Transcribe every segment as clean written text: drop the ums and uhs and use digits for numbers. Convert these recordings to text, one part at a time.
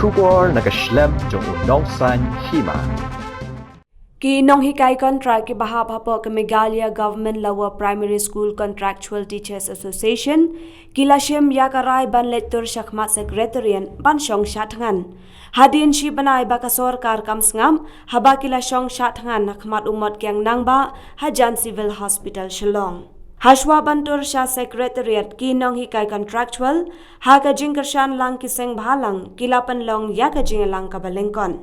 kubor nakaslem jong unongsan hima. Ki nong hikai contract ki bahap hapo ke Meghalaya Government Lower Primary School Contractual Teachers Association kilashim yakarai ban letur shakmat secretarian ban shong shatngan hadin shi banai bakasor kar kam sngam haba kilashong shatngan nakmat umot kyang nangba hajan civil hospital Shillong. Hashwa bantur sha secretariat ki nong hikai contractual ha ka jingkershan lang kiseng bhalang kilapan long ya ka jingalang kabalengkon.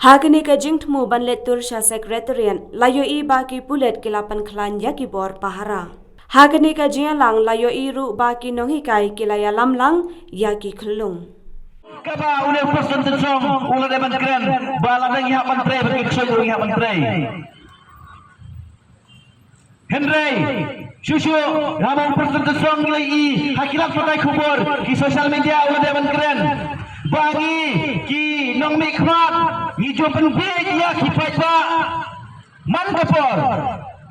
Hakini ka jingtmu ban letur sha secretariat layo i baki pulet kilapan klan ya ki bor pahara. Hakini ka jingalang layo i ru baki nong hikai kilaya lamlang ya ki klung. Kaba ule person tensong ule depan keren baladang iha pantre berkisoi iha pantre. Henry Shushu ramon person tensong lagi hakilat pakai kubur di sosial media ule depan keren bagi ki nong mikmat ngijo penbe dia kipai ba man kapor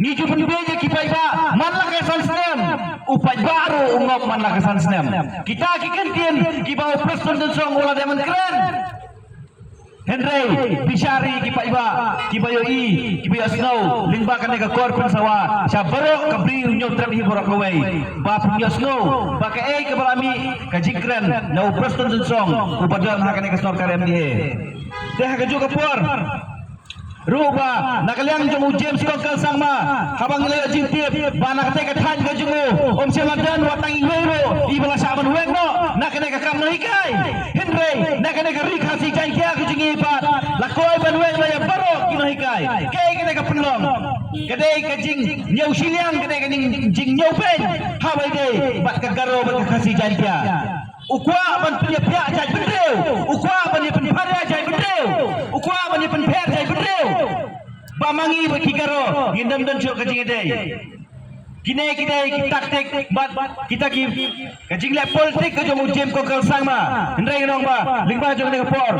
ngijo penbe dia kipai ba man la kesan snem upai baru ungop man la kesan snem kita kikentien ki bawa person tensong ule depan keren Henry Bishari kipai ba kibayoi kibayo snow lingba kan ka kor kun sawa sa baro kabri unyo trabi borak kawai ba punyo snow ba ka ka barami ka jikren na person tensong upadan hakan ka snor karem ni deh ka juga por Ruba nakaliang jumu James Kokal sangma habang nilai jintip ba nakate ka than ka jumu semadan watang ingero ibala saban wengno nakane ka kam hikai Henry nakane ka rik hasi jai kya ka jingi pat lakoy ban weng ya baro kino hikai kay kene ka penlong kadai ka jing nyau siliang kadai ka jing nyau pen hawai dei bat ka garo bat ka hasi jai kya ukwa ban punya pia jai bedeu ukwa ban ya pen pare jai bedeu ukwa ban ya pen per jai bedeu bamangi bagi garo gindam dan syuk kajing edai kine taktik bat kita ki kajing le politik ka jomu jem kokal sangma hendrai nong ba lingba jong ne por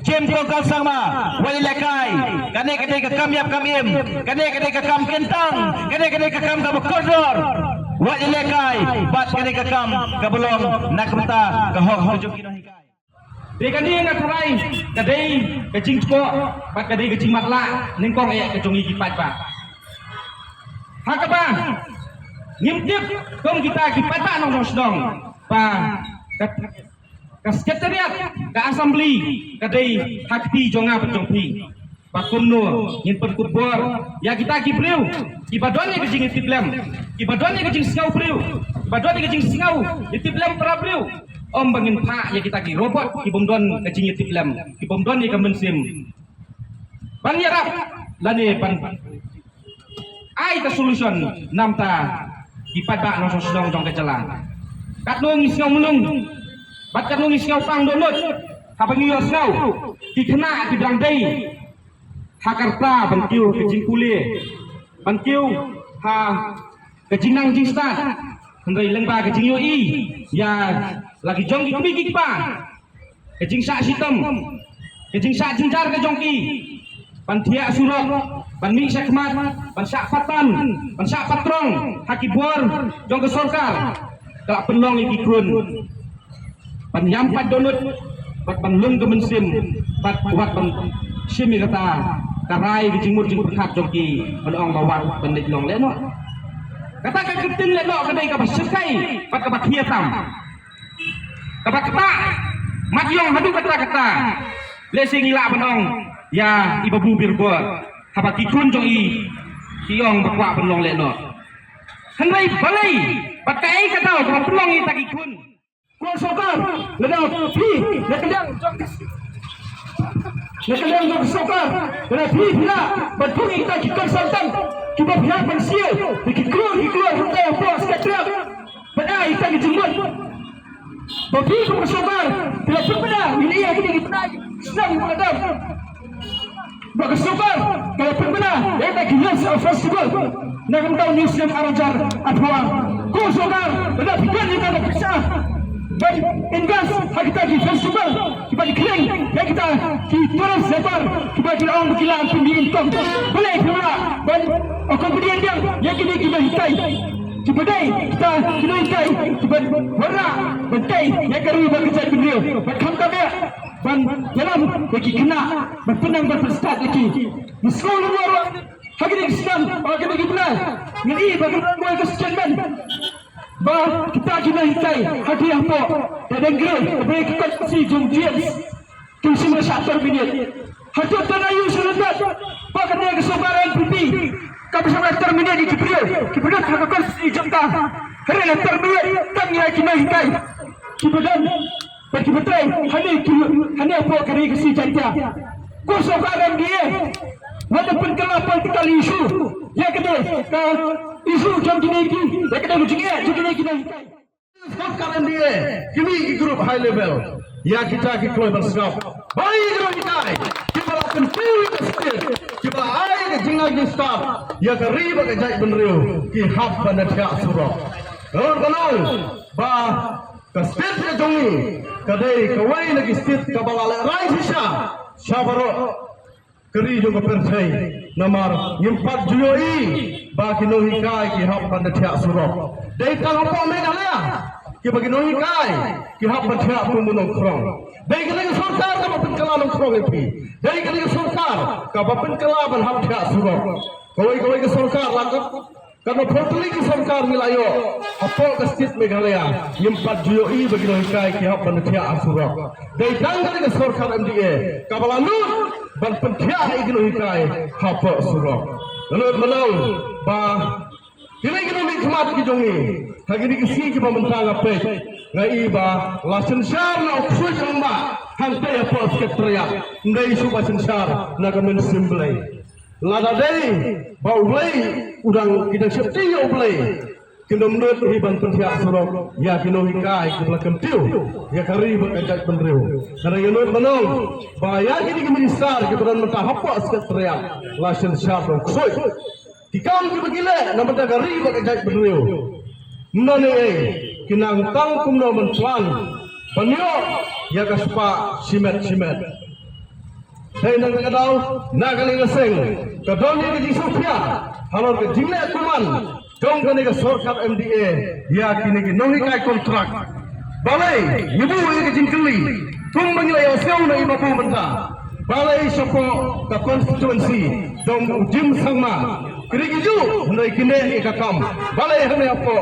jem kokal sangma wali lekai kane ka kam yap kam im kane ka kam kentang kane ka kam ka kodor wali lekai bat kane ka kam ka belong nakmata ka hok jong kino hikai Dekan dia nak kerai, kadai kecing cukok, bat kadai kecing matla, nengkong kecongi kipat pak. Hak apa? Ngimtip, kong kita kipat pak nong nong, pak. Sekretariat, ke asambli, kadai hakti jonga pecongpi. Pak kumno, nyimpen kubur, ya kita kibriu, ibadonnya kecing itiplem, ibadonnya kecing singau briu, ibadonnya kecing singau, itiplem prabriu. Om bangin pak ya kita ki robot ki bomdon ke cingit film ki bomdon ni ke mensim ban ya rap lani pan ai ta solution namta ki padba no sosdong jong ke celah kat nung ngau mulung bat kat nung ngau pang donut ha pangi ngau ki kena ki drang dei Hakarta bantiu ke jing kulie bantiu ha ke jinang jing start hengai lengba ke jing yoi ya lagi jong ki pigi pa kejing sak sitem kejing sak jinjar ke jongki pan thia surok pan mi sakmat pan sak patan pan sak patrong haki bor jong ke sorkar kelak penlong iki kun pan yampat donut pan lung ke mensim pat kuat pan simi kata karai kejing mur jing perkat jongki pan ong bawat pan dik long leno kata ka ketin leno kadai ka basekai pat ka bathia tam kata matyong hadu kata lesing ila benong ya ibabu birbo haba kikun jong i kiong bakwa benong leno henrai balai pakai kata jong benong i takikun kuang sokar ledau pi lekendang jong sokar ledau pi bila betul kita kikun santan cuba biar pensial dikikun untuk bos ketrap pada kita dijemput Bagi kamu sabar, tidak pernah ini yang kita pernah sedang mengadap. Bagi sabar, kalau pernah kita kilas festival, nak tahu Muslim Arajar Adwa. Kau sabar, tidak bukan kita bisa. Dan ingas kita di festival, kita di kering, kita di terus sabar, kita di orang berkilang pembimbing kom. Boleh pula, dan kemudian yang kita hitai. Cipedai kita kinaikai ciped warna bentai yang kari bekerja beliau berkham kami ban dalam lagi kena berpenang berpestat lagi sekolah luar hagi Islam bagi lagi benar ngani bagi orang Kristian bah kita kena hitai hati apa dan gerak bagi kita si John James tu semua syatar minit hati tanayu surat bahkan dia kesabaran pipi kami sama terminit di Kibriel hakakan si jangka hari terminit kami kena hitai Kibriel bagi betul hani apa kari kasi janja kusokaran dia walaupun kalau political isu ya kena isu jam gini ya kena begini kita kusokaran dia kini grup high level ya kita global scope baik grup kita akan pilih kita ada jengai staff ya kari bagai jai benriu ki hab banatya surah kalau bah kastit ke jongi kadai kawai lagi stit kabala rai sisa syabaro keri juga percai namar nyempat juyoi bagi nohikai ki hab banatya surah dai kalau apa megalaya ki bagi nohikai ki hab banatya pumunong krong dai kali surkar ka penkala krong epi dai kali surkar ka penkala ban hab banatya surah kawai ke surkar langkap karena portali ke sarkar milayo apa ke state Meghalaya nyempat juyoi bagi nohikai ki hab banatya surah dai danggal ke sarkar MDA kabalanut ban pentia iki nohikai hab surah lalu menang ba kini nikmat ki jongi hagi ni kisi ki pementang apa ngai ba lasen syar na oksuj lamba hante apa sekretariat ngai suba sensar na kamen simblai lada dei bau blai udang kita septi yo blai kena menurut hiban pentia surau ya kino hikai ke belakang tiu ya kari berkajak penriu karena yang menang bahaya kini keministar keberan mentah apa sekretariat lasen syar dong kusoi dikam ke begile nama dah kari berkajak penriu nane kinang tang kumno menplan banyo ya kaspa simet Hei nang kadau nagali ngaseng kadoni ke Sofia halor ke jingle kuman dong kene ke sarkar MDA ya kini ke nohikai kontrak balai ibu ke jingkeli tung bangla ya seu na ibu menta balai soko ke constituency dong ujim sangma kiri ju nai kine ikakam balai hane apa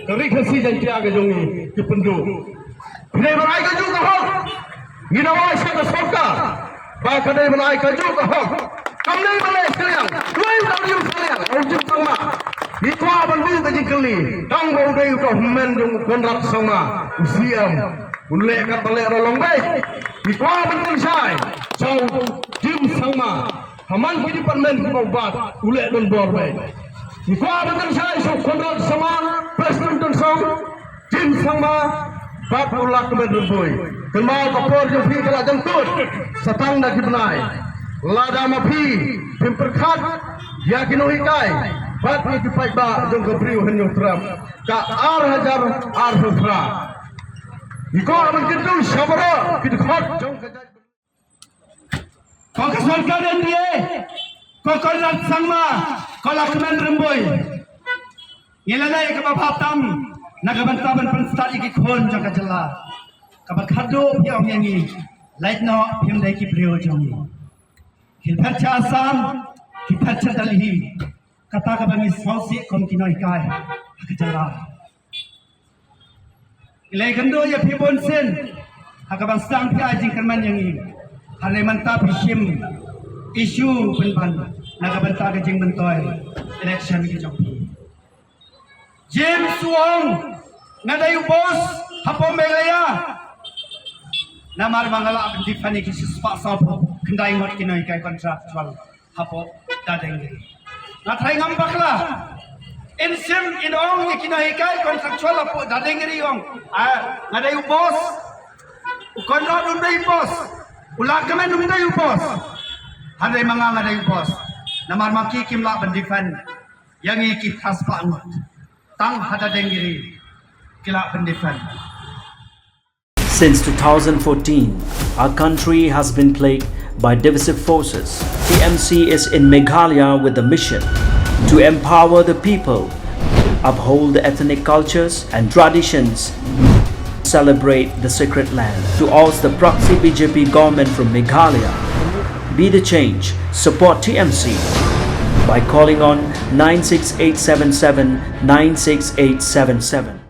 kiri khasi jantia ke jongi ke pendu kine balai ke ju ka ho nginawa sa sarkar Bahkan dari menaik ke juga, kami dari Malaysia sekalian, dua yang sekalian, ujung sama, itu abang bu kaji keli, tang bau dari itu mendung kontrak sama, usiam, ulek kat balik rolong baik, itu abang konsai, jauh jim sama, haman kehidupan men kebat, ulek dan bor baik, itu abang konsai, so kontrak sama, presiden dan sama, jim sama. Bab ulak kemendun boy, kelmau kapor jo pi kala jangkut, satang dah kibnai, lada mapi, pimperkat, yakin ohikai, bab ni kipai ba jong kebriu henyo tram, ka hajar hufra, iko aman kitu syabara, kitu khot jong kajai. Kau kesorkan dan dia, kau kolat sangma, kau lak kemendun boy, ngilanai kebab tam. Nagabantaban penstat iki khon jaka jala kabakado piam yangi light no piam dai ki brio jong hilpacha asam hilpacha dalhi kata ka bangi sausi kom kinoi kai akajala ilai gando ya pibon sen hakaban stang pi ajing kerman yangi hare manta pishim isu penban nagabanta ka jing bentoy election ki jong James Wong ngadayu bos hapo Meghalaya namar mangala abdifani ki sispa sapo kendai ngot kinoi kai kontraktual hapo dadeng nathai ngambakla insim inong kinoi kai kontraktual hapo dadeng riong ngadayu bos kontrak undai bos ulakamen undai bos handai manga ngadayu bos namar maki kimla bendifan yang iki haspa ngot tang hada dengiri kila pendefan. Since 2014, our country has been plagued by divisive forces. TMC is in Meghalaya with the mission to empower the people, uphold the ethnic cultures and traditions, celebrate the sacred land. To oust the proxy BJP government from Meghalaya, be the change, support TMC by calling on 96877 96877.